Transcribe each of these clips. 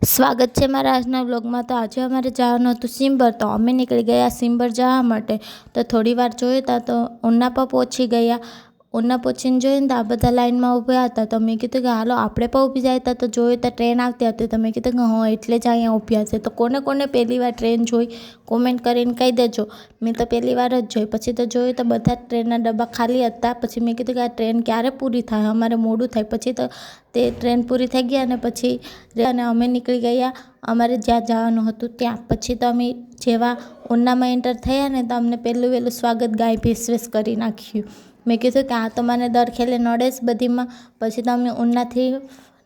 સ્વાગત છે મારા આજના વ્લોગમાં। તો આજે અમારે જવાનું હતું સિમ્બર, તો અમે નીકળી ગયા સિમ્બર જવા માટે। તો થોડી વાર જોયું તો ઉના પર પહોંચી ગયા। ઉના પહોંચીને જોઈને તો આ બધા લાઈનમાં ઊભા હતા। તો મેં કીધું કે હાલો આપણે પણ ઊભી જાય તો જોયું તો ટ્રેન આવતી હતી। તો મેં કીધું કે હા એટલે જ અહીંયા ઊભ્યા છે। તો કોને કોને પહેલી વાર ટ્રેન જોઈ કોમેન્ટ કરીને કહી દેજો। મેં તો પહેલી વાર જ જોઈ। પછી તો જોયું તો બધા ટ્રેનના ડબ્બા ખાલી હતા। પછી મેં કીધું કે આ ટ્રેન ક્યારે પૂરી થાય, અમારે મોડું થાય। પછી તો તે ટ્રેન પૂરી થઈ ગઈ અને પછી અમે નીકળી ગયા અમારે જ્યાં જવાનું હતું ત્યાં। પછી તો અમે જેવા ઉનામાં એન્ટર થયા ને તો અમને પહેલું સ્વાગત ગાય ભેંસ કરી નાખ્યું। મેં કીધું કે આ તો મને દર ખેલે નડે જ બધીમાં। પછી તો અમે ઉનાથી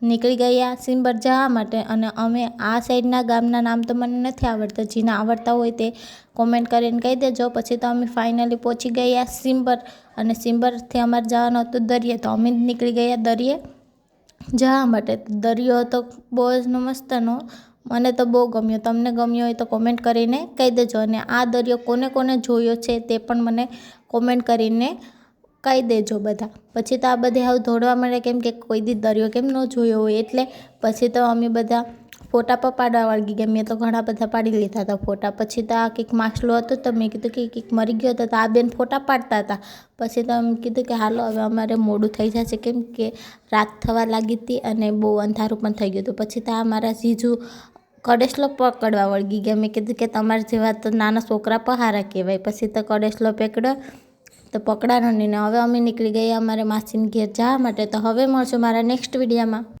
નીકળી ગયા સિમ્બર જવા માટે। અને અમે આ સાઈડના ગામના નામ તો મને નથી આવડતા, જેને આવડતા હોય તે કોમેન્ટ કરીને કહી દેજો। પછી તો અમે ફાઇનલી પહોંચી ગયા સિમ્બર, અને સિમ્બરથી અમારે જવાનું હતું દરિયે। તો અમે નીકળી ગયા દરિયે જવા માટે। દરિયો તો બહુ જ મસ્તનો, મને તો બહુ ગમ્યો। તમને ગમ્યો હોય તો કોમેન્ટ કરીને કહી દેજો। અને આ દરિયો કોને કોને જોયો છે તે પણ મને કોમેન્ટ કરીને કહી દેજો બધા। પછી તો આ બધે આવું દોડવા મળે, કેમ કે કોઈ દી દરિયો કેમ ન જોયો હોય એટલે। પછી તો અમે બધા ફોટા પણ પાડવા વળગી ગયા। મેં તો ઘણા બધા પાડી લીધા હતા ફોટા। પછી તો આ કંઈક માછલું હતું તો મેં કીધું કે કંઈક મરી ગયો હતો તો આ બેન ફોટા પાડતા હતા। પછી તો અમે કીધું કે હાલો હવે અમારે મોડું થઈ જશે, કેમ કે રાત થવા લાગી હતી અને બહુ અંધારું પણ થઈ ગયું હતું। પછી તો આ મારા જીજુ કડેસલો પકડવા વળગી ગયા। મેં કીધું કે તમારા જેવા તો નાના છોકરા પહારા કહેવાય। પછી તો કડેસલો પકડ્યો તો પકડાનો નહીં ને હવે અમે નીકળી ગયા અમારે માસીને ઘેર જવા માટે। તો હવે મળશું મારા નેક્સ્ટ વિડીયોમાં।